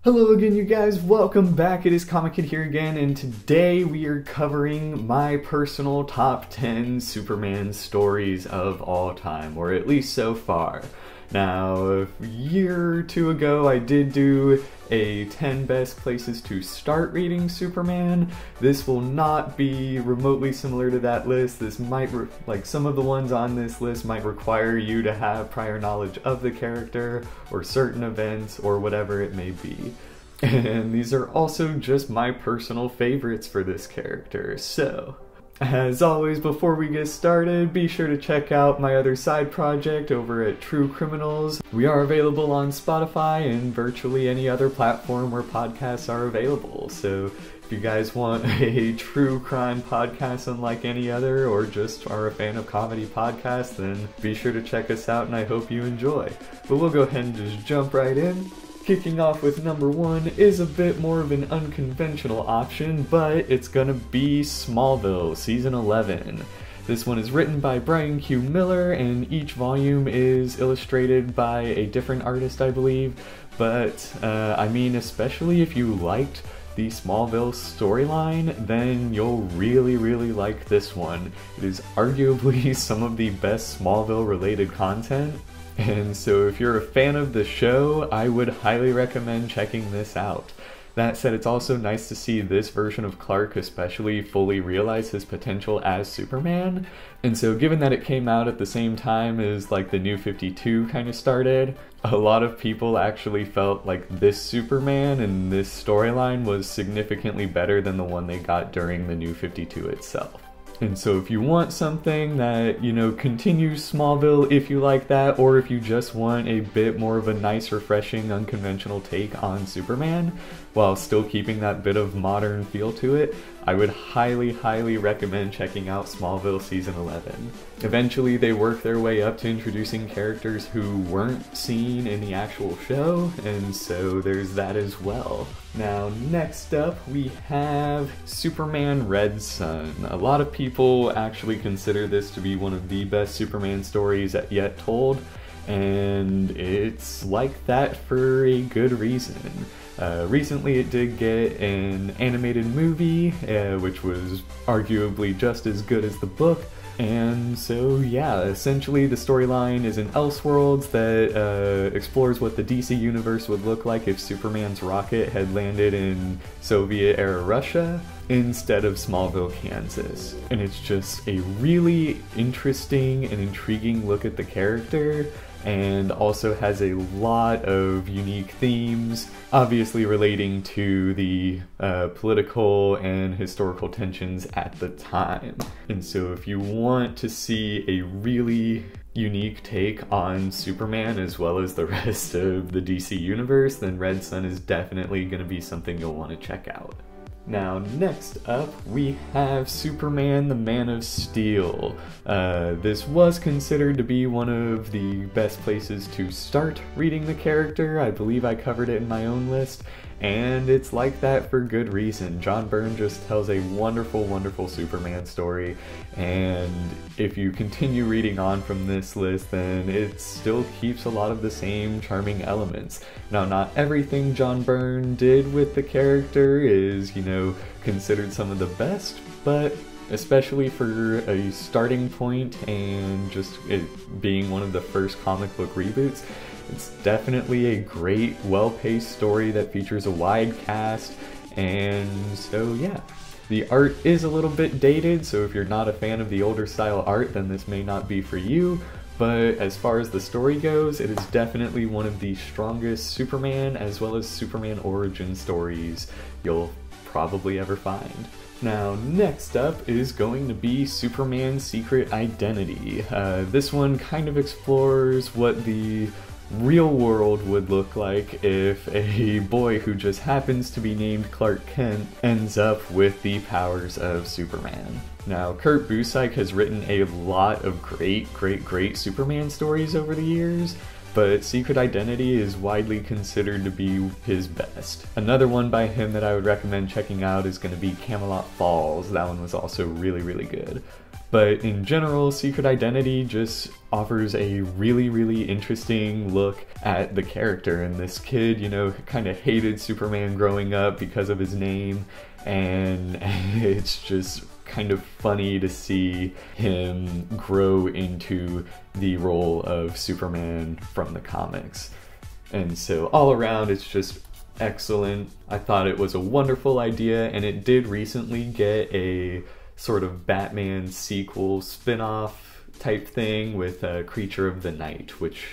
Hello again, you guys. Welcome back. It is Comic Kid here again, and today we are covering my personal top 10 Superman stories of all time, or at least so far. Now, a year or two ago, I did do a 10 best places to start reading Superman. This will not be remotely similar to that list. This might, like some of the ones on this list might require you to have prior knowledge of the character, or certain events, or whatever it may be. And these are also just my personal favorites for this character, so... As always, before we get started, be sure to check out my other side project over at True Criminals. We are available on Spotify and virtually any other platform where podcasts are available. So if you guys want a true crime podcast unlike any other, or just are a fan of comedy podcasts, then be sure to check us out and I hope you enjoy. But we'll go ahead and just jump right in. Kicking off with number 1 is a bit more of an unconventional option, but it's gonna be Smallville, Season 11. This one is written by Brian Q. Miller, and each volume is illustrated by a different artist, I believe. But, I mean, especially if you liked the Smallville storyline, then you'll really like this one. It is arguably some of the best Smallville-related content. And so if you're a fan of the show, I would highly recommend checking this out. That said, it's also nice to see this version of Clark especially fully realize his potential as Superman. And so given that it came out at the same time as like the New 52 kind of started, a lot of people actually felt like this Superman and this storyline was significantly better than the one they got during the New 52 itself. And so if you want something that, you know, continues Smallville if you like that, or if you just want a bit more of a nice, refreshing, unconventional take on Superman, while still keeping that bit of modern feel to it, I would highly recommend checking out Smallville Season 11. Eventually they work their way up to introducing characters who weren't seen in the actual show, and so there's that as well. Now, next up we have Superman Red Sun. A lot of people actually consider this to be one of the best Superman stories yet told, and it's like that for a good reason. Recently it did get an animated movie, which was arguably just as good as the book. And so yeah, essentially the storyline is in Elseworlds that explores what the DC universe would look like if Superman's rocket had landed in Soviet-era Russia instead of Smallville, Kansas. And it's just a really interesting and intriguing look at the character, and also has a lot of unique themes, obviously relating to the political and historical tensions at the time. And so if you want to see a really unique take on Superman as well as the rest of the DC universe, then Red Sun is definitely going to be something you'll want to check out. Now, next up, we have Superman the Man of Steel. This was considered to be one of the best places to start reading the character. I believe I covered it in my own list, and it's like that for good reason. John Byrne just tells a wonderful Superman story, and if you continue reading on from this list, then it still keeps a lot of the same charming elements. Now, not everything John Byrne did with the character is, you know, considered some of the best, but especially for a starting point and just it being one of the first comic book reboots, it's definitely a great, well-paced story that features a wide cast. And so yeah, the art is a little bit dated, so if you're not a fan of the older style art, then this may not be for you. But as far as the story goes, it is definitely one of the strongest Superman as well as Superman origin stories you'll probably ever find. Now, next up is going to be Superman's Secret Identity. This one kind of explores what the real world would look like if a boy who just happens to be named Clark Kent ends up with the powers of Superman. Now, Kurt Busiek has written a lot of great Superman stories over the years, but Secret Identity is widely considered to be his best. Another one by him that I would recommend checking out is going to be Camelot Falls. That one was also really good. But in general, Secret Identity just offers a really, really interesting look at the character. And this kid, you know, kind of hated Superman growing up because of his name, and it's just kind of funny to see him grow into the role of Superman from the comics. And so all around, it's just excellent. I thought it was a wonderful idea, and it did recently get a sort of Batman sequel spin-off type thing with Creature of the Night, which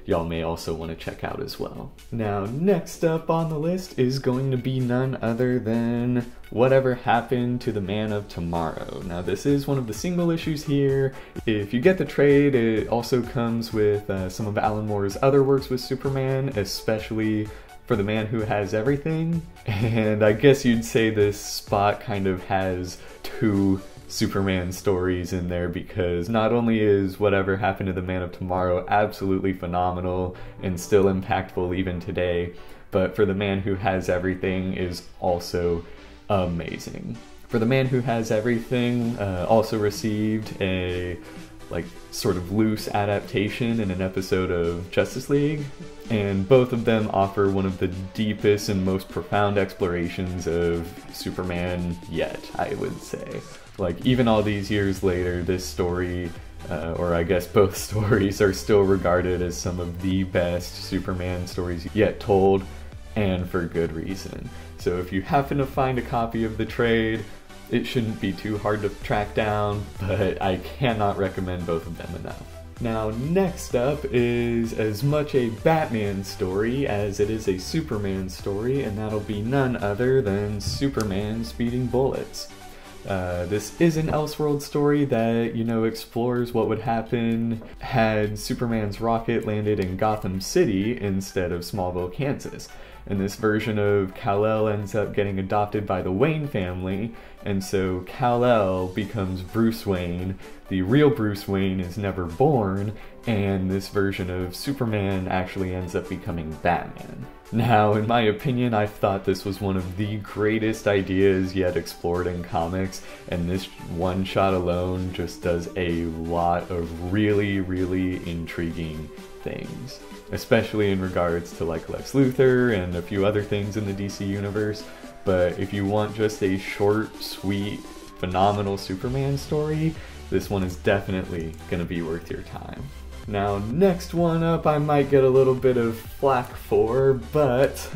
y'all may also want to check out as well. Now, next up on the list is going to be none other than Whatever Happened to the Man of Tomorrow. Now, this is one of the single issues here. If you get the trade, it also comes with some of Alan Moore's other works with Superman, especially for The Man Who Has Everything. And I guess you'd say this spot kind of has two Superman stories in there, because not only is Whatever Happened to the Man of Tomorrow absolutely phenomenal and still impactful even today, but For the Man Who Has Everything is also amazing. For the Man Who Has Everything also received a sort of loose adaptation in an episode of Justice League, and both of them offer one of the deepest and most profound explorations of Superman yet, I would say. Like, even all these years later, this story, or I guess both stories, are still regarded as some of the best Superman stories yet told, and for good reason. So if you happen to find a copy of the trade, it shouldn't be too hard to track down, but I cannot recommend both of them enough. Now, next up is as much a Batman story as it is a Superman story, and that'll be none other than Superman Speeding Bullets. This is an Elseworld story that, you know, explores what would happen had Superman's rocket landed in Gotham City instead of Smallville, Kansas. And this version of Kal-El ends up getting adopted by the Wayne family, and so Kal-El becomes Bruce Wayne. The real Bruce Wayne is never born, and this version of Superman actually ends up becoming Batman. Now, in my opinion, I thought this was one of the greatest ideas yet explored in comics, and this one shot alone just does a lot of really, really intriguing things, especially in regards to like Lex Luthor and a few other things in the DC universe. But if you want just a short, sweet, phenomenal Superman story, this one is definitely gonna be worth your time. Now, next one up I might get a little bit of flack for, but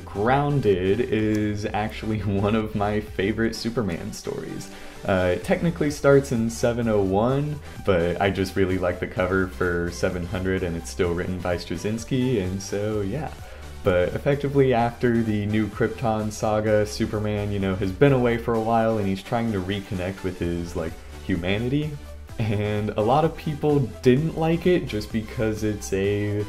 Grounded is actually one of my favorite Superman stories. It technically starts in 701, but I just really like the cover for 700, and it's still written by Straczynski, and so yeah. But effectively, after the New Krypton saga, Superman, you know, has been away for a while, and he's trying to reconnect with his, humanity. And a lot of people didn't like it just because it's a,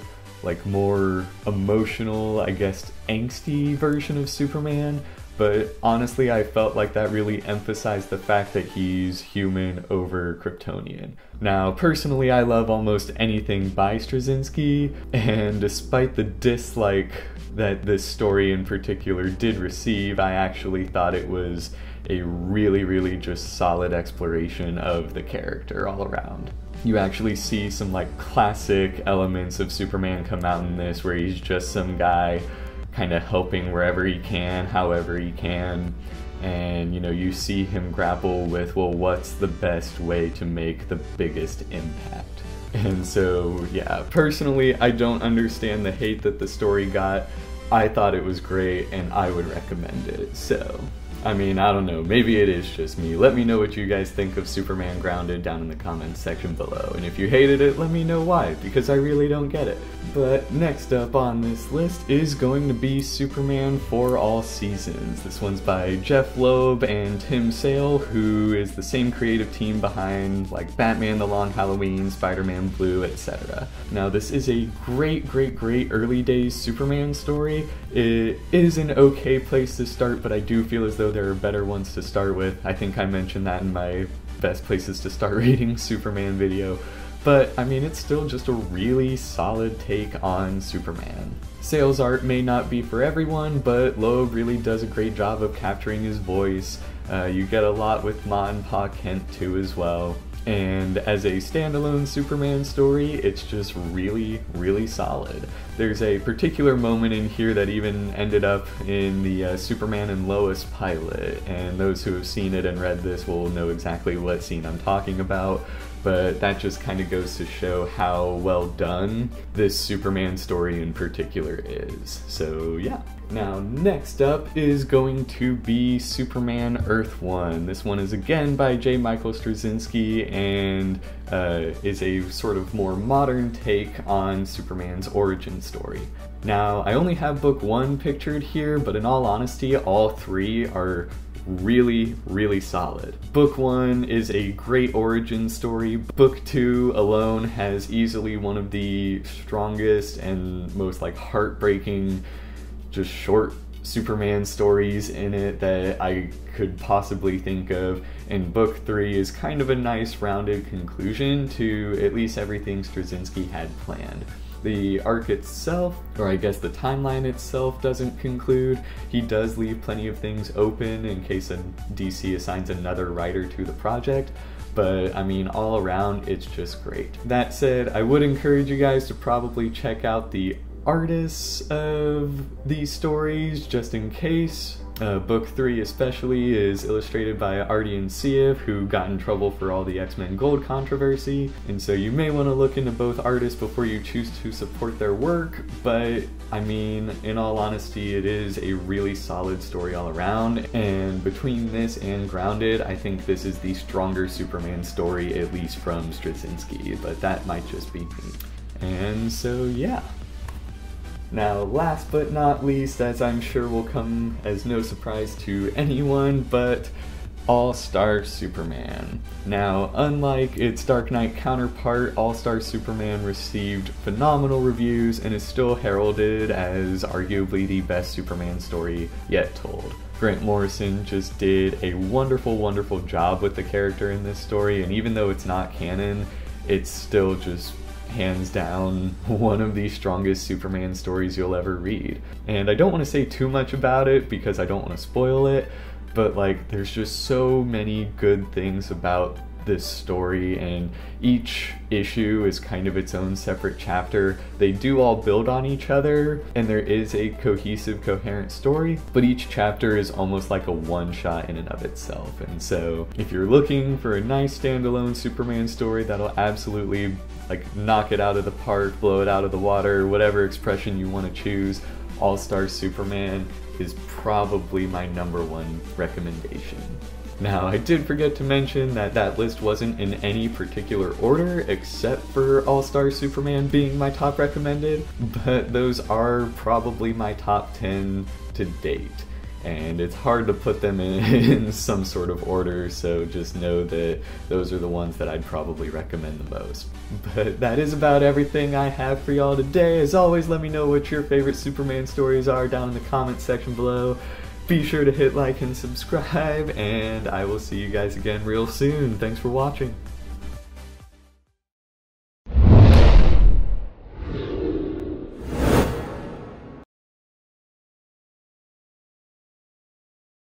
more emotional, I guess, angsty version of Superman. But honestly, I felt like that really emphasized the fact that he's human over Kryptonian. Now, personally, I love almost anything by Straczynski, and despite the dislike that this story in particular did receive, I actually thought it was a really, really just solid exploration of the character all around. You actually see some classic elements of Superman come out in this, where he's just some guy kind of helping wherever he can, however he can, and you see him grapple with, well, what's the best way to make the biggest impact? And so, yeah, personally, I don't understand the hate that the story got. I thought it was great, and I would recommend it. So, I mean, I don't know, maybe it is just me. Let me know what you guys think of Superman Grounded down in the comments section below. And if you hated it, let me know why, because I really don't get it. But next up on this list is going to be Superman for All Seasons. This one's by Jeff Loeb and Tim Sale, who is the same creative team behind Batman The Long Halloween, Spider-Man Blue, etc. Now, this is a great, great, great early days Superman story. It is an okay place to start, but I do feel as though there are better ones to start with. I think I mentioned that in my best places to start reading Superman video. but I mean, it's still just a really solid take on Superman. Sales art may not be for everyone, but Loeb really does a great job of capturing his voice. You get a lot with Ma and Pa Kent too as well. And as a standalone Superman story, it's just really, really solid. There's a particular moment in here that even ended up in the Superman and Lois pilot, and those who have seen it and read this will know exactly what scene I'm talking about, but that just kind of goes to show how well done this Superman story in particular is. So yeah. Now next up is going to be Superman Earth 1. This one is again by J. Michael Straczynski and is a sort of more modern take on Superman's origin story. Now I only have book 1 pictured here, but in all honesty all 3 are really, really solid. Book 1 is a great origin story. Book 2 alone has easily one of the strongest and most like heartbreaking just short Superman stories in it that I could possibly think of, and book 3 is kind of a nice rounded conclusion to at least everything Straczynski had planned. The arc itself, or I guess the timeline itself, doesn't conclude. He does leave plenty of things open in case DC assigns another writer to the project, but I mean, all around, it's just great. That said, I would encourage you guys to probably check out the artists of these stories just in case. Book 3 especially is illustrated by Ardian Syed, who got in trouble for all the X-Men Gold controversy, and so you may want to look into both artists before you choose to support their work, but I mean, in all honesty, it is a really solid story all around, and between this and Grounded, I think this is the stronger Superman story, at least from Straczynski, but that might just be me. And so yeah. Now, last but not least, as I'm sure will come as no surprise to anyone, but AllStar Superman. Now, unlike its Dark Knight counterpart, AllStar Superman received phenomenal reviews and is still heralded as arguably the best Superman story yet told. Grant Morrison just did a wonderful, wonderful job with the character in this story, and even though it's not canon, it's still just hands down one of the strongest Superman stories you'll ever read. And I don't want to say too much about it because I don't want to spoil it, but like there's just so many good things about this story, and each issue is kind of its own separate chapter. They do all build on each other, and there is a cohesive, coherent story, but each chapter is almost like a one-shot in and of itself. And so if you're looking for a nice standalone Superman story that'll absolutely like knock it out of the park, blow it out of the water, whatever expression you want to choose, AllStar Superman is probably my #1 recommendation. Now, I did forget to mention that that list wasn't in any particular order except for AllStar Superman being my top recommended, but those are probably my top 10 to date. And it's hard to put them in some sort of order, so just know that those are the ones that I'd probably recommend the most. But that is about everything I have for y'all today. As always, let me know what your favorite Superman stories are down in the comments section below. Be sure to hit like and subscribe, and I will see you guys again real soon. Thanks for watching.